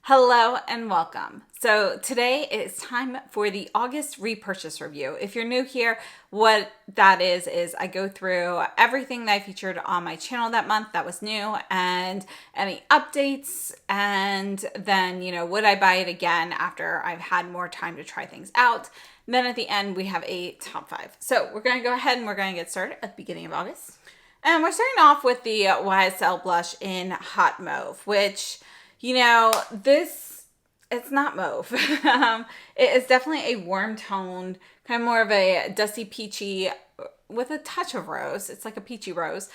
Hello and welcome. So today it's time for the August repurchase review. If you're new here, what that is I go through everything that I featured on my channel that month that was new and any updates, and then, would I buy it again after I've had more time to try things out. And then at the end, we have a top 5. So we're going to go ahead and we're going to get started at the beginning of August. And we're starting off with the YSL blush in Hot Mauve, which, it's not mauve. It is definitely a warm toned, kind of more of a dusty peachy with a touch of rose. It's like a peachy rose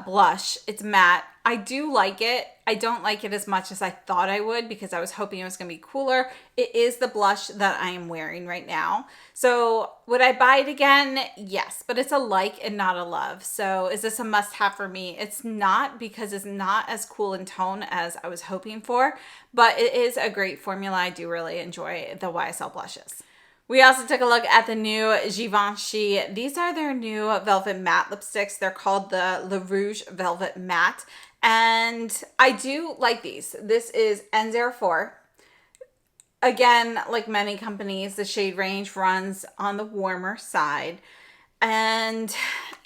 blush. It's matte. I do like it. I don't like it as much as I thought I would because I was hoping it was going to be cooler. It is the blush that I am wearing right now. So would I buy it again? Yes, but it's a like and not a love. So is this a must have for me? It's not, because it's not as cool in tone as I was hoping for, but it is a great formula. I do really enjoy the YSL blushes. We also took a look at the new Givenchy. These are their new velvet matte lipsticks. They're called the Le Rouge Velvet Matte. And I do like these. This is N04. Again, like many companies, the shade range runs on the warmer side. And,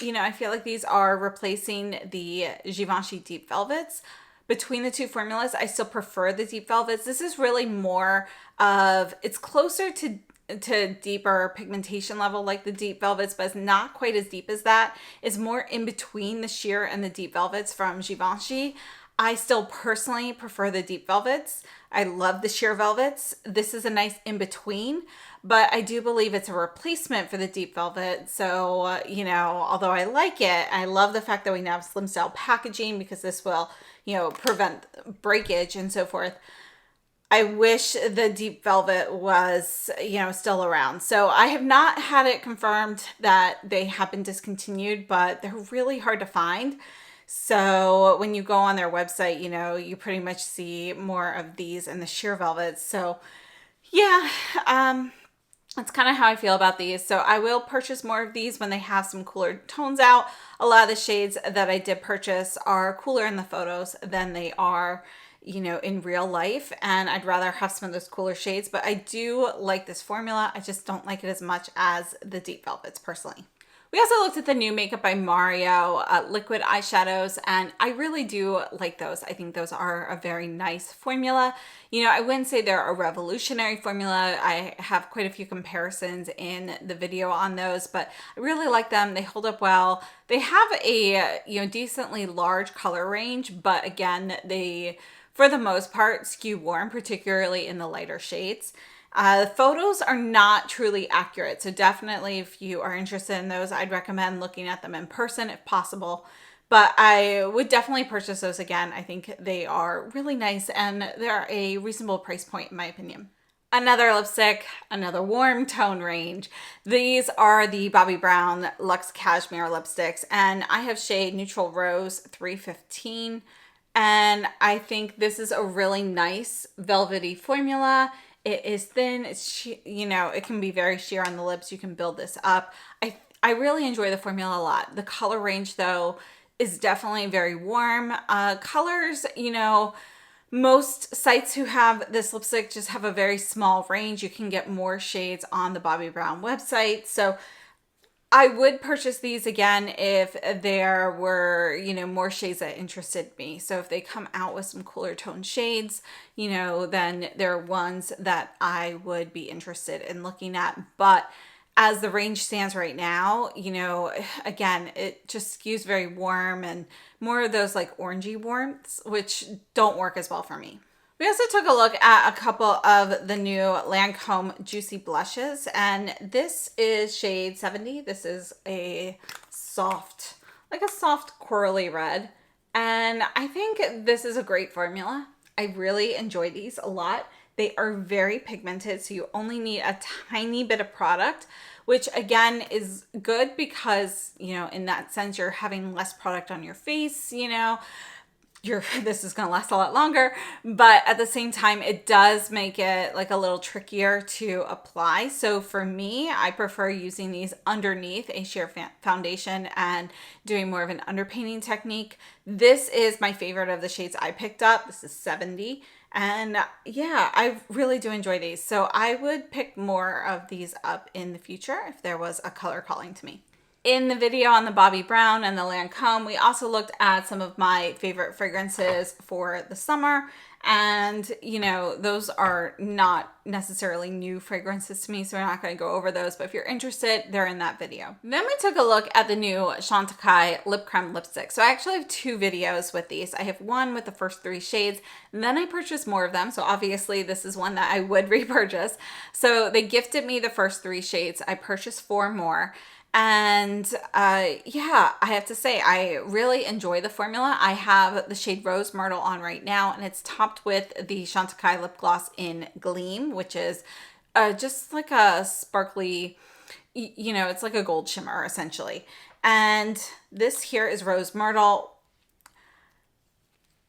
I feel like these are replacing the Givenchy Deep Velvets. Between the two formulas, I still prefer the Deep Velvets. This is really more of, it's closer to deeper pigmentation level like the Deep Velvets, but it's not quite as deep as that. It's more in between the sheer and the Deep Velvets from Givenchy. I still personally prefer the Deep Velvets. I love the sheer velvets. This is a nice in between, but I do believe it's a replacement for the Deep Velvet. So, although I like it, I love the fact that we now have slim style packaging because this will, prevent breakage and so forth. I wish the Deep Velvet was, still around. So I have not had it confirmed that they have been discontinued, but they're really hard to find. So when you go on their website, you pretty much see more of these and the sheer velvets. So yeah, that's kind of how I feel about these. So I will purchase more of these when they have some cooler tones out. A lot of the shades that I did purchase are cooler in the photos than they are in real life, and I'd rather have some of those cooler shades, but I do like this formula. I just don't like it as much as the Deep Velvets personally. We also looked at the new Makeup by Mario liquid eyeshadows, and I really do like those. I think those are a very nice formula. I wouldn't say they're a revolutionary formula. I have quite a few comparisons in the video on those, but I really like them. They hold up well. They have a, decently large color range, but again, they, for the most part, skew warm, particularly in the lighter shades. The photos are not truly accurate, so definitely if you are interested in those, I'd recommend looking at them in person if possible. But I would definitely purchase those again. I think they are really nice and they're a reasonable price point in my opinion. Another lipstick, another warm tone range. These are the Bobbi Brown Luxe Cashmere lipsticks, and I have shade Neutral Rose 315. And I think this is a really nice velvety formula. It is thin. It's, it can be very sheer on the lips. You can build this up. I really enjoy the formula a lot. The color range, though, is definitely very warm. Colors, most sites who have this lipstick just have a very small range. You can get more shades on the Bobbi Brown website. So I would purchase these again if there were, more shades that interested me. So if they come out with some cooler tone shades, then they're ones that I would be interested in looking at. But as the range stands right now, again, it just skews very warm and more of those like orangey warmths, which don't work as well for me. We also took a look at a couple of the new Lancome Juicy Blushes, and this is shade 70. This is a soft corally red, and I think this is a great formula. I really enjoy these a lot. They are very pigmented, so you only need a tiny bit of product, which again is good because, in that sense, you're having less product on your face, this is going to last a lot longer, but at the same time, it does make it like a little trickier to apply. So for me, I prefer using these underneath a sheer foundation and doing more of an underpainting technique. This is my favorite of the shades I picked up. This is 70. And yeah, I really do enjoy these. So I would pick more of these up in the future if there was a color calling to me. In the video on the Bobbi Brown and the Lancome, we also looked at some of my favorite fragrances for the summer. And, you know, those are not necessarily new fragrances to me, so we're not going to go over those. But if you're interested, they're in that video. Then we took a look at the new Chantecaille Lip Creme lipstick. So I actually have two videos with these. I have one with the first 3 shades, and then I purchased more of them. So obviously this is one that I would repurchase. So they gifted me the first 3 shades. I purchased 4 more. And yeah, I have to say, I really enjoy the formula. I have the shade Rose Myrtle on right now, and it's topped with the Chantecaille lip gloss in Gleam, which is just like a sparkly, you know, it's like a gold shimmer essentially. And this here is Rose Myrtle.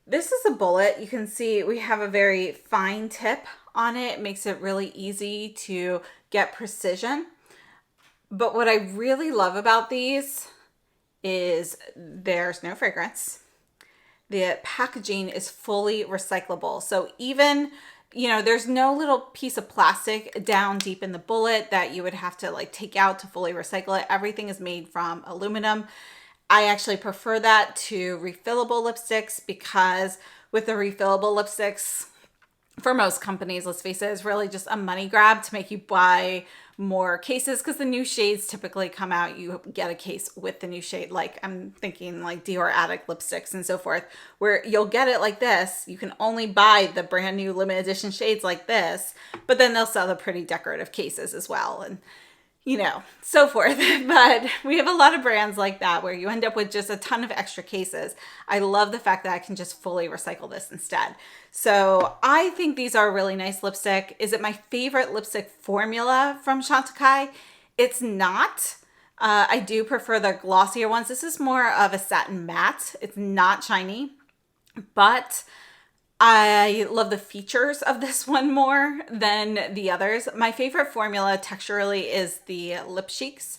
This is a bullet. You can see we have a very fine tip on it. It makes it really easy to get precision. But what I really love about these is there's no fragrance. The packaging is fully recyclable. So even, you know, there's no little piece of plastic down deep in the bullet that you would have to like take out to fully recycle it. Everything is made from aluminum. I actually prefer that to refillable lipsticks because with the refillable lipsticks, for most companies, let's face it, it's really just a money grab to make you buy more cases because the new shades typically come out. You get a case with the new shade. Like I'm thinking like Dior Addict lipsticks and so forth, where you'll get it like this. You can only buy the brand new limited edition shades like this, but then they'll sell the pretty decorative cases as well. And you know, so forth. But we have a lot of brands like that where you end up with just a ton of extra cases. I love the fact that I can just fully recycle this instead. So I think these are a really nice lipstick. Is it my favorite lipstick formula from Chantecaille? It's not. I do prefer the glossier ones. This is more of a satin matte. It's not shiny, but I love the features of this one more than the others. My favorite formula texturally is the Lip Chics,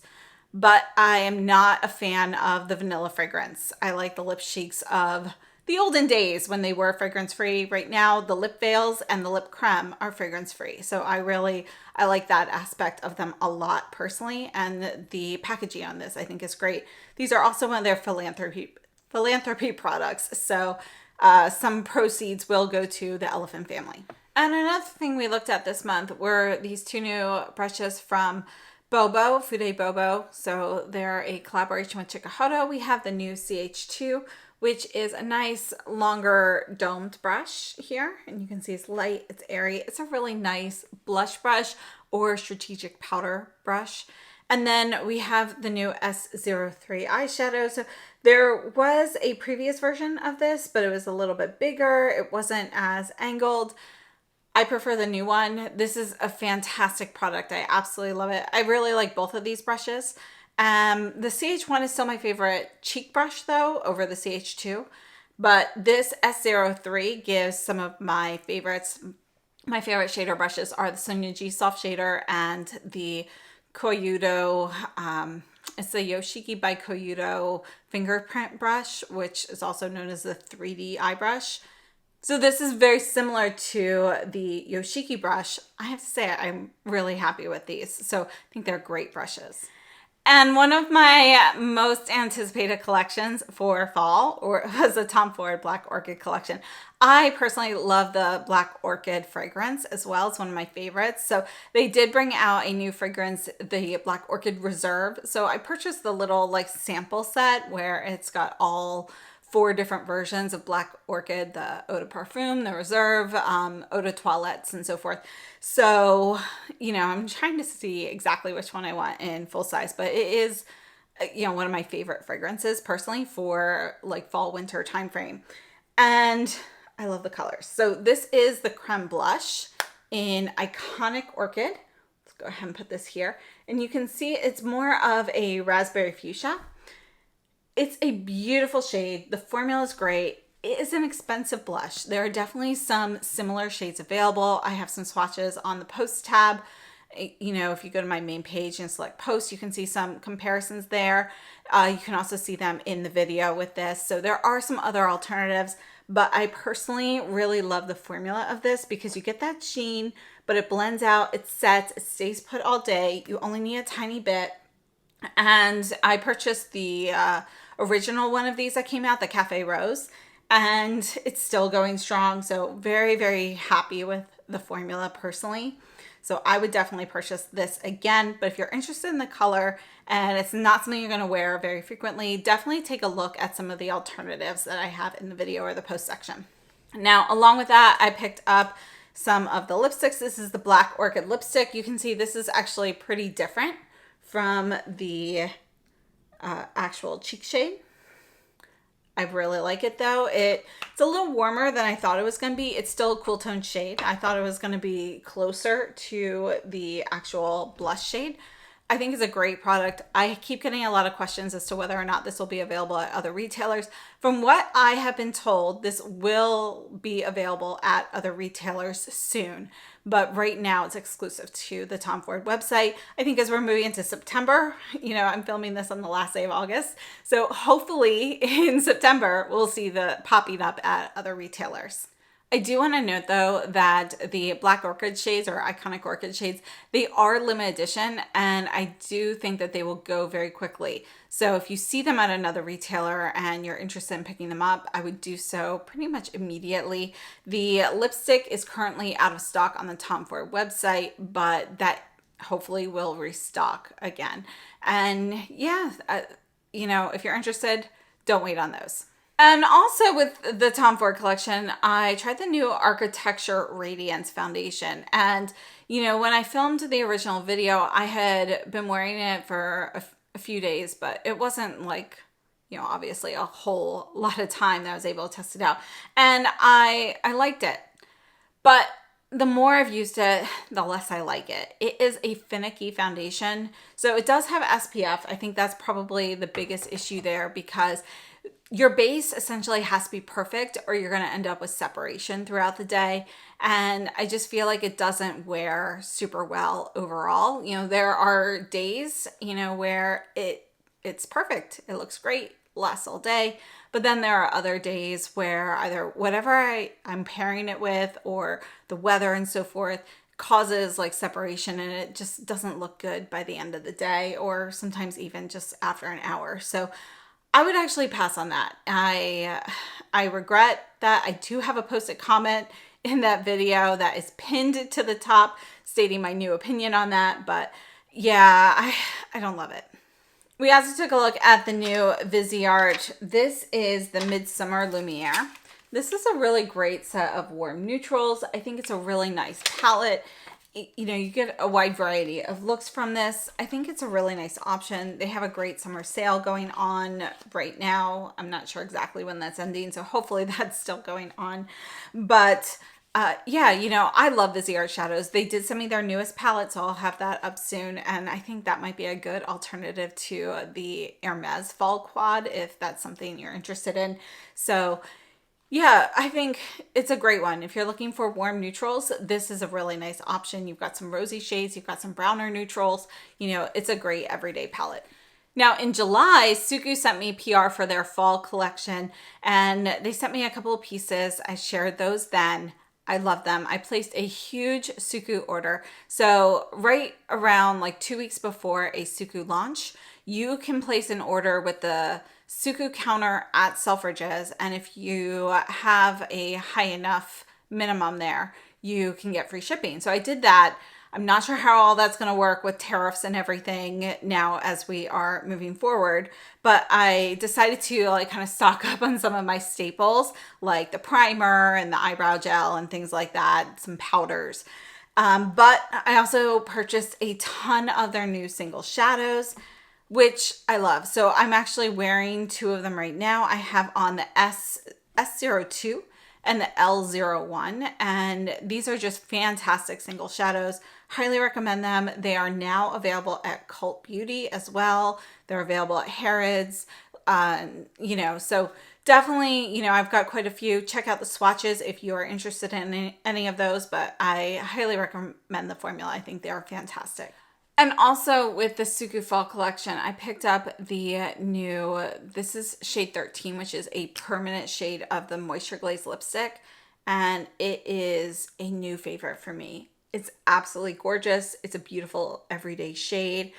but I am not a fan of the vanilla fragrance. I like the Lip Chics of the olden days when they were fragrance free. Right now, the lip veils and the lip creme are fragrance free. So I like that aspect of them a lot personally. And the packaging on this I think is great. These are also one of their philanthropy products. So some proceeds will go to the elephant family. And another thing we looked at this month were these 2 new brushes from Bobo, Fude Bobo. So they're a collaboration with YSL. We have the new CH2, which is a nice longer domed brush here. And you can see it's light, it's airy. It's a really nice blush brush or strategic powder brush. And then we have the new S03 eyeshadow. So there was a previous version of this, but it was a little bit bigger. It wasn't as angled. I prefer the new one. This is a fantastic product. I absolutely love it. I really like both of these brushes. The CH1 is still my favorite cheek brush though, over the CH2. But this S03 gives some of my favorites. My favorite shader brushes are the Sonia G Soft Shader and the Koh Gen Do, it's the Yoshiki by Koh Gen Do fingerprint brush, which is also known as the 3D eye brush. So this is very similar to the Yoshiki brush. I have to say I'm really happy with these. So I think they're great brushes. And one of my most anticipated collections for fall was the Tom Ford Black Orchid collection. I personally love the Black Orchid fragrance as well. It's one of my favorites. So they did bring out a new fragrance, the Black Orchid Reserve. So I purchased the little like sample set where it's got all 4 different versions of Black Orchid, the Eau de Parfum, the Reserve, Eau de Toilettes, and so forth. So, you know, I'm trying to see exactly which one I want in full size, but it is, you know, one of my favorite fragrances personally for like fall, winter time frame. And I love the colors. So this is the Creme Blush in Iconic Orchid. Let's go ahead and put this here. And you can see it's more of a raspberry fuchsia. It's a beautiful shade. The formula is great. It is an expensive blush. There are definitely some similar shades available. I have some swatches on the post tab. You know, if you go to my main page and select post, you can see some comparisons there. You can also see them in the video with this. So there are some other alternatives, but I personally really love the formula of this because you get that sheen, but it blends out, it sets, it stays put all day. You only need a tiny bit. And I purchased the original one of these that came out, the Cafe Rose, and it's still going strong. So very, very happy with the formula personally. So I would definitely purchase this again. But if you're interested in the color and it's not something you're going to wear very frequently, definitely take a look at some of the alternatives that I have in the video or the post section. Now, along with that, I picked up some of the lipsticks. This is the Black Orchid lipstick. You can see this is actually pretty different from the actual cheek shade. I really like it though. It's a little warmer than I thought it was going to be. It's still a cool tone shade. I thought it was going to be closer to the actual blush shade. I think it's a great product. I keep getting a lot of questions as to whether or not this will be available at other retailers. From what I have been told, this will be available at other retailers soon. But right now it's exclusive to the Tom Ford website. I think as we're moving into September, you know, I'm filming this on the last day of August. So hopefully in September, we'll see the popping up at other retailers. I do want to note though that the Black Orchid shades or Iconic Orchid shades, they are limited edition and I do think that they will go very quickly. So if you see them at another retailer and you're interested in picking them up, I would do so pretty much immediately. The lipstick is currently out of stock on the Tom Ford website, but that hopefully will restock again. And yeah, you know, if you're interested, don't wait on those. And also with the Tom Ford collection, I tried the new Architecture Radiance foundation. And, you know, when I filmed the original video, I had been wearing it for a few days, but it wasn't like, you know, obviously a whole lot of time that I was able to test it out. And I liked it. But the more I've used it, the less I like it. It is a finicky foundation. So it does have SPF. I think that's probably the biggest issue there because your base essentially has to be perfect or you're going to end up with separation throughout the day. And I just feel like it doesn't wear super well overall. You know, there are days, you know, where it's perfect. It looks great, lasts all day. But then there are other days where either whatever I'm pairing it with or the weather and so forth causes like separation and it just doesn't look good by the end of the day or sometimes even just after an hour. So I would actually pass on that. I regret that. I do have a posted comment in that video that is pinned to the top stating my new opinion on that. But yeah, I don't love it. We also took a look at the new Viseart. This is the Midsummer Lumiere. This is a really great set of warm neutrals. I think it's a really nice palette. You know, you get a wide variety of looks from this. I think it's a really nice option. They have a great summer sale going on right now. I'm not sure exactly when that's ending, so hopefully that's still going on. But yeah, you know, I love Viseart shadows. They did send me their newest palette, so I'll have that up soon. And I think that might be a good alternative to the Hermes Fall Quad if that's something you're interested in. So yeah, I think it's a great one. If you're looking for warm neutrals, this is a really nice option. You've got some rosy shades, you've got some browner neutrals. You know, it's a great everyday palette. Now in July, SUQQU sent me PR for their fall collection and they sent me a couple of pieces. I shared those then. I love them. I placed a huge SUQQU order. So right around like 2 weeks before a SUQQU launch, you can place an order with the SUQQU counter at Selfridges, and if you have a high enough minimum there, you can get free shipping. So I did that. I'm not sure how all that's going to work with tariffs and everything now as we are moving forward, but I decided to like kind of stock up on some of my staples like the primer and the eyebrow gel and things like that, some powders. But I also purchased a ton of their new single shadows, which I love. So I'm actually wearing two of them right now. I have on the S02 and the L01, and these are just fantastic single shadows. Highly recommend them. They are now available at Cult Beauty as well. They're available at Harrods, you know, so definitely, you know, I've got quite a few. Check out the swatches if you are interested in any of those, but I highly recommend the formula. I think they are fantastic. And also with the SUQQU Fall Collection, I picked up the new, this is shade 13, which is a permanent shade of the Moisture Glaze lipstick. And it is a new favorite for me. It's absolutely gorgeous. It's a beautiful everyday shade.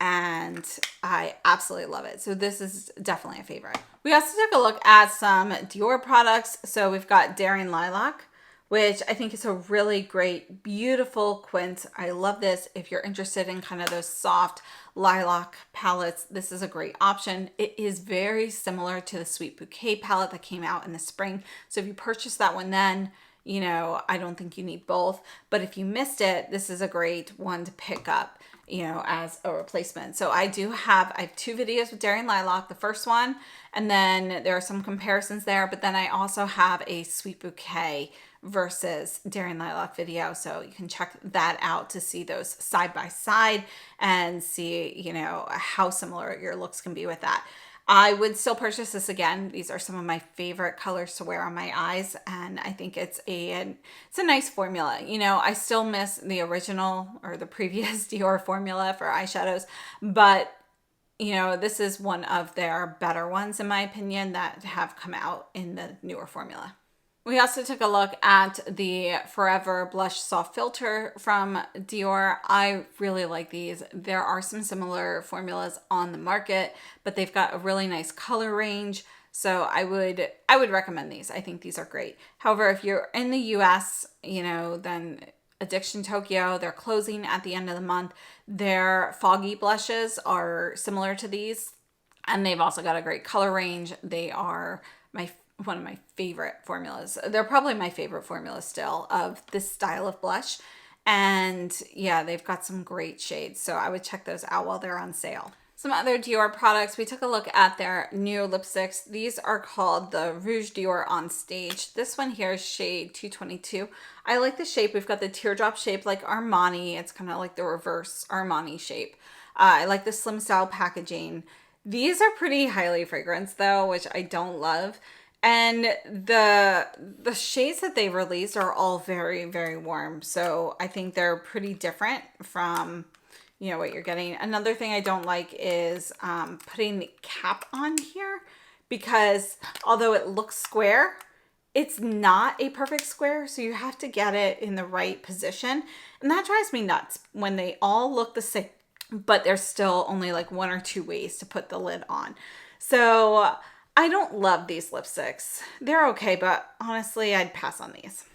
And I absolutely love it. So this is definitely a favorite. We also took a look at some Dior products. So we've got Daring Lilac, which I think is a really great, beautiful quince. I love this. If you're interested in kind of those soft lilac palettes, this is a great option. It is very similar to the Sweet Bouquet palette that came out in the spring. So if you purchase that one then, you know, I don't think you need both. But if you missed it, this is a great one to pick up, you know, as a replacement. So I have 2 videos with Daring Lilac, the first one, and then there are some comparisons there. But then I also have a Sweet Bouquet versus Daring Lilac video, so you can check that out to see those side by side and see, you know, how similar your looks can be with that. I would still purchase this again. These are some of my favorite colors to wear on my eyes, and I think it's a nice formula. You know, I still miss the original or the previous Dior formula for eyeshadows, but you know, this is one of their better ones in my opinion that have come out in the newer formula. We also took a look at the Forever Blush Soft Filter from Dior. I really like these. There are some similar formulas on the market, but they've got a really nice color range. So I would recommend these. I think these are great. However, if you're in the US, you know, then Addiction Tokyo, they're closing at the end of the month. Their foggy blushes are similar to these, and they've also got a great color range. They are one of my favorite formulas. They're probably my favorite formula still of this style of blush. And yeah, they've got some great shades. So I would check those out while they're on sale. Some other Dior products, we took a look at their new lipsticks. These are called the Rouge Dior On Stage. This one here is shade 222. I like the shape. We've got the teardrop shape like Armani. It's kind of like the reverse Armani shape. I like the slim style packaging. These are pretty highly fragranced though, which I don't love. And the shades that they released are all very, very warm. So I think they're pretty different from, you know, what you're getting. Another thing I don't like is putting the cap on here, because although it looks square, it's not a perfect square. So you have to get it in the right position. And that drives me nuts when they all look the same, but there's still only like 1 or 2 ways to put the lid on. So I don't love these lipsticks. They're okay, but honestly, I'd pass on these.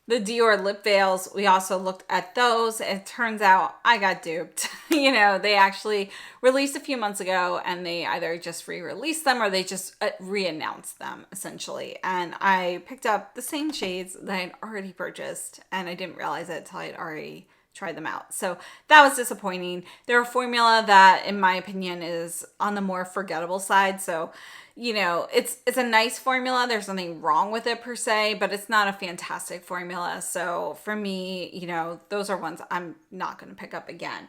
The Dior lip veils, we also looked at those. It turns out I got duped. You know, they actually released a few months ago and they either just re-released them or they just re-announced them essentially. And I picked up the same shades that I'd already purchased and I didn't realize it until I'd already tried them out. So that was disappointing. They're a formula that, in my opinion, is on the more forgettable side. So, you know, it's a nice formula. There's nothing wrong with it per se, but it's not a fantastic formula. So for me, you know, those are ones I'm not going to pick up again.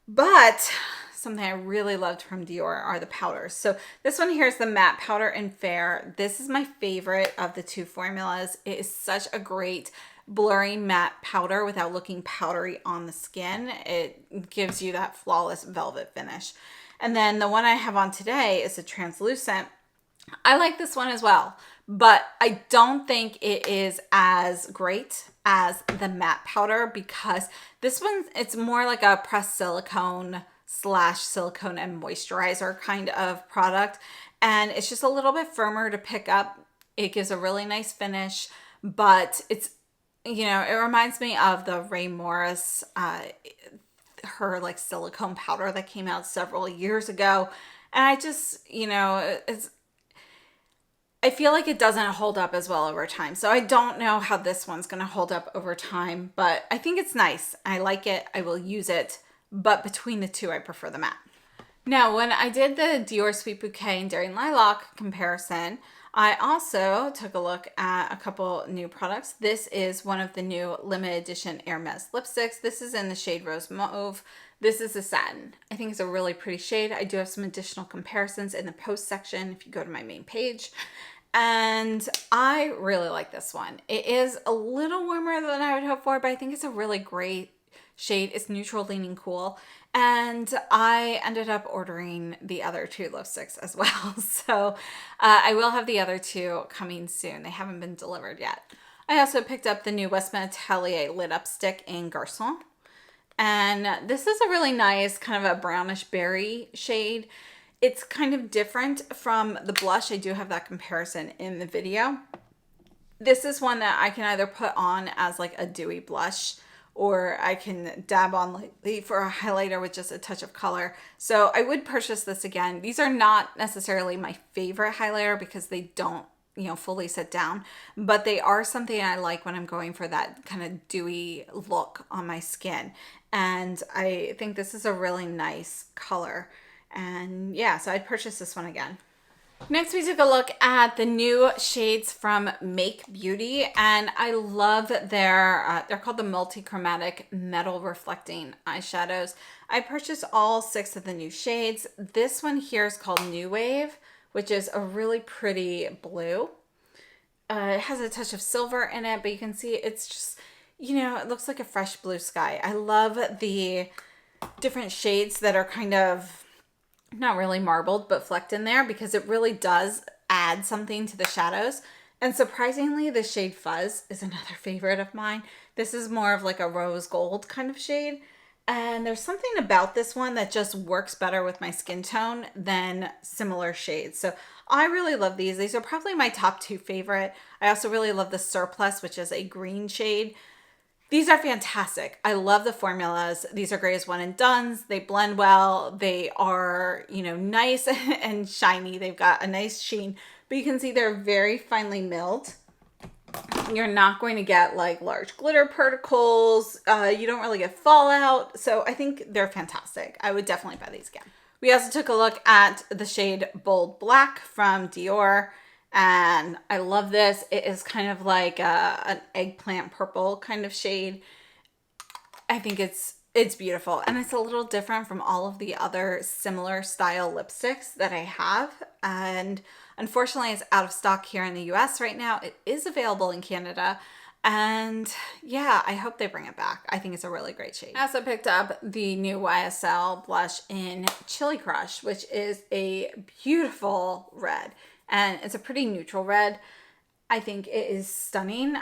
But something I really loved from Dior are the powders. So this one here is the Matte Powder in Fair. This is my favorite of the 2 formulas. It is such a great blurry matte powder without looking powdery on the skin. It gives you that flawless velvet finish. And then the one I have on today is a translucent. I like this one as well, but I don't think it is as great as the matte powder, because this one, it's more like a pressed silicone / silicone and moisturizer kind of product. And it's just a little bit firmer to pick up. It gives a really nice finish, but it's, you know, it reminds me of the Ray Morris, her like silicone powder that came out several years ago. And I just, you know, I feel like it doesn't hold up as well over time. So I don't know how this one's going to hold up over time, but I think it's nice. I like it. I will use it. But between the 2, I prefer the matte. Now, when I did the Dior Sweet Bouquet and Daring Lilac comparison, I also took a look at a couple new products. This is one of the new limited edition Hermes lipsticks. This is in the shade Rose Mauve. This is a satin. I think it's a really pretty shade. I do have some additional comparisons in the post section if you go to my main page. And I really like this one. It is a little warmer than I would hope for, but I think it's a really great shade. It's neutral leaning cool. And I ended up ordering the other 2 lipsticks as well. So I will have the other 2 coming soon. They haven't been delivered yet. I also picked up the new Westman Atelier lid up stick in Garçon. And this is a really nice kind of a brownish berry shade. It's kind of different from the blush. I do have that comparison in the video. This is one that I can either put on as like a dewy blush, or I can dab on lightly for a highlighter with just a touch of color. So I would purchase this again. These are not necessarily my favorite highlighter because they don't, you know, fully sit down, but they are something I like when I'm going for that kind of dewy look on my skin. And I think this is a really nice color. And yeah, so I'd purchase this one again. Next, we took a look at the new shades from Make Beauty, and I love their, they're called the Multichromatic Metal Reflecting Eyeshadows. I purchased all 6 of the new shades. This one here is called New Wave, which is a really pretty blue. It has a touch of silver in it, but you can see it's just, you know, it looks like a fresh blue sky. I love the different shades that are kind of not really marbled, but flecked in there, because it really does add something to the shadows. And surprisingly, the shade Fuzz is another favorite of mine. This is more of like a rose gold kind of shade. And there's something about this one that just works better with my skin tone than similar shades. So I really love these. These are probably my top 2 favorite. I also really love the Surplus, which is a green shade. These are fantastic. I love the formulas. These are great as one and dones. They blend well. They are, you know, nice and shiny. They've got a nice sheen, but you can see they're very finely milled. You're not going to get like large glitter particles. You don't really get fallout. So I think they're fantastic. I would definitely buy these again. We also took a look at the shade Bold Black from Dior. And I love this. It is kind of like an eggplant purple kind of shade. I think it's beautiful. And it's a little different from all of the other similar style lipsticks that I have. And unfortunately, it's out of stock here in the US right now. It is available in Canada. And yeah, I hope they bring it back. I think it's a really great shade. I also picked up the new YSL blush in Chili Crush, which is a beautiful red. And it's a pretty neutral red. I think it is stunning.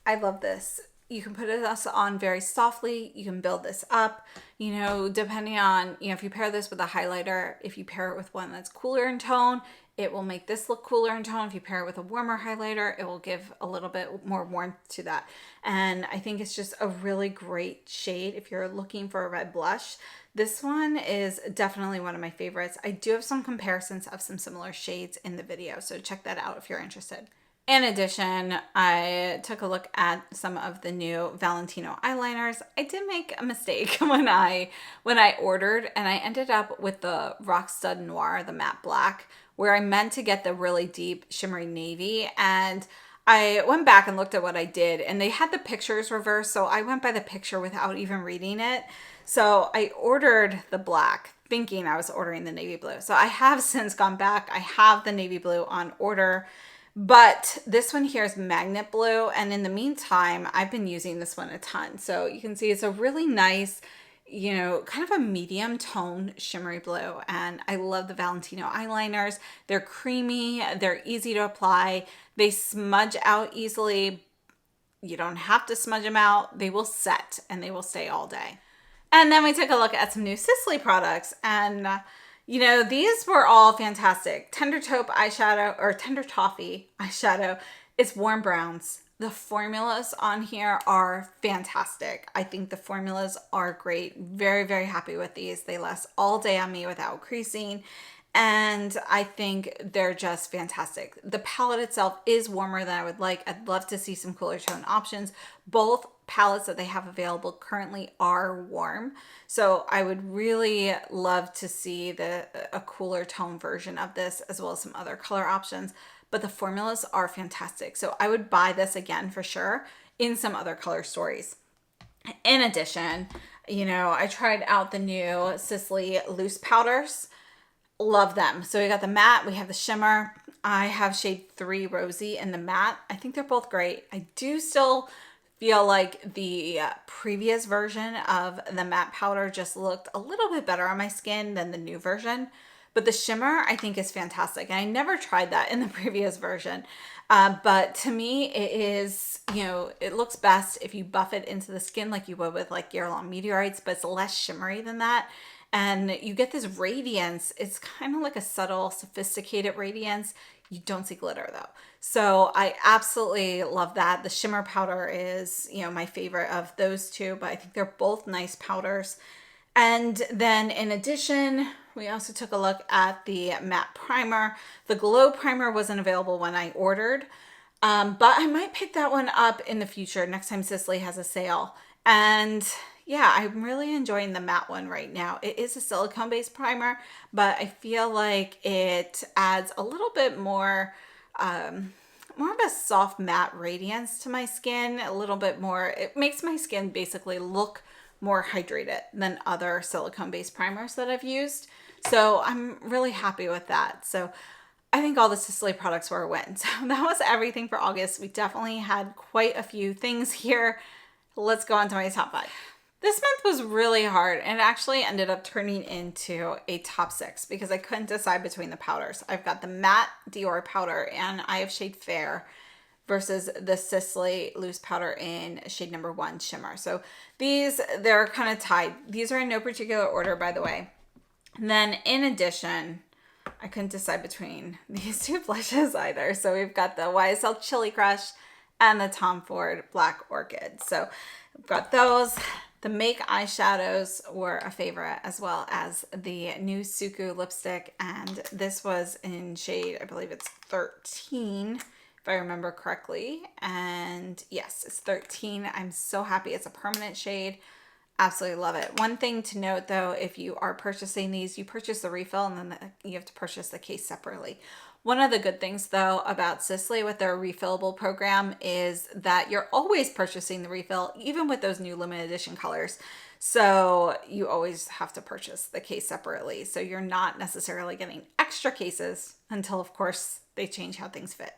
I love this. You can put this on very softly. You can build this up, you know, depending on, you know, if you pair this with a highlighter, if you pair it with one that's cooler in tone, it will make this look cooler in tone. If you pair it with a warmer highlighter, it will give a little bit more warmth to that. And I think it's just a really great shade if you're looking for a red blush. This one is definitely one of my favorites. I do have some comparisons of some similar shades in the video, so check that out if you're interested. In addition, I took a look at some of the new Valentino eyeliners. I did make a mistake when I ordered, and I ended up with the Rock Stud Noir, the matte black, where I meant to get the really deep shimmery navy. And I went back and looked at what I did, and they had the pictures reversed, so I went by the picture without even reading it. So I ordered the black thinking I was ordering the navy blue. So I have since gone back. I have the navy blue on order, but this one here is magnet blue. And in the meantime, I've been using this one a ton. So you can see it's a really nice, you know, kind of a medium tone shimmery blue. And I love the Valentino eyeliners. They're creamy. They're easy to apply. They smudge out easily. You don't have to smudge them out. They will set and they will stay all day. And then we took a look at some new Sisley products, and you know, these were all fantastic. Tender Taupe eyeshadow, or Tender Toffee eyeshadow. It's warm browns. The formulas on here are fantastic. I think the formulas are great. Very, very happy with these. They last all day on me without creasing. And I think they're just fantastic. The palette itself is warmer than I would like. I'd love to see some cooler tone options. Both palettes that they have available currently are warm. So I would really love to see a cooler tone version of this, as well as some other color options. But the formulas are fantastic. So I would buy this again for sure in some other color stories. In addition, you know, I tried out the new Sisley loose powders. Love them. So we got the matte, we have the shimmer. I have shade 3 Rosy in the matte. I think they're both great. I do still feel like the previous version of the matte powder just looked a little bit better on my skin than the new version. But the shimmer I think is fantastic. And I never tried that in the previous version. But to me, it is, you know, it looks best if you buff it into the skin like you would with like Year Long Meteorites, but it's less shimmery than that. And you get this radiance. It's kind of like a subtle, sophisticated radiance. You don't see glitter though. So I absolutely love that. The shimmer powder is, you know, my favorite of those two, but I think they're both nice powders. And then in addition, we also took a look at the matte primer. The glow primer wasn't available when I ordered, but I might pick that one up in the future next time Sisley has a sale. And yeah, I'm really enjoying the matte one right now. It is a silicone based primer, but I feel like it adds a little bit more, more of a soft matte radiance to my skin, a little bit more. It makes my skin basically look more hydrated than other silicone based primers that I've used. So I'm really happy with that. So I think all the Sisley products were a win. So that was everything for August. We definitely had quite a few things here. Let's go on to my top 5. This month was really hard and it actually ended up turning into a top 6 because I couldn't decide between the powders. I've got the matte Dior powder and I have shade Fair versus the Sisley loose powder in shade number 1 shimmer. So these, they're kind of tied. These are in no particular order, by the way. And then in addition, I couldn't decide between these two blushes either. So we've got the YSL Chili Crush and the Tom Ford Black Orchid. So we've got those. The Make eyeshadows were a favorite, as well as the new SUQQU lipstick. And this was in shade, I believe it's 13, if I remember correctly. And yes, it's 13. I'm so happy. It's a permanent shade. Absolutely love it. One thing to note though, if you are purchasing these, you purchase the refill and then you have to purchase the case separately. One of the good things though about Sisley with their refillable program is that you're always purchasing the refill, even with those new limited edition colors. So you always have to purchase the case separately. So you're not necessarily getting extra cases until of course they change how things fit.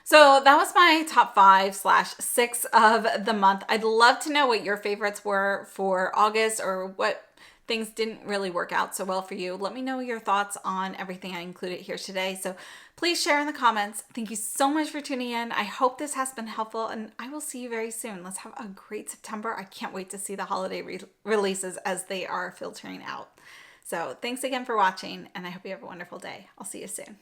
So that was my top 5/6 of the month. I'd love to know what your favorites were for August or what things didn't really work out so well for you. Let me know your thoughts on everything I included here today. So please share in the comments. Thank you so much for tuning in. I hope this has been helpful and I will see you very soon. Let's have a great September. I can't wait to see the holiday releases as they are filtering out. So thanks again for watching and I hope you have a wonderful day. I'll see you soon.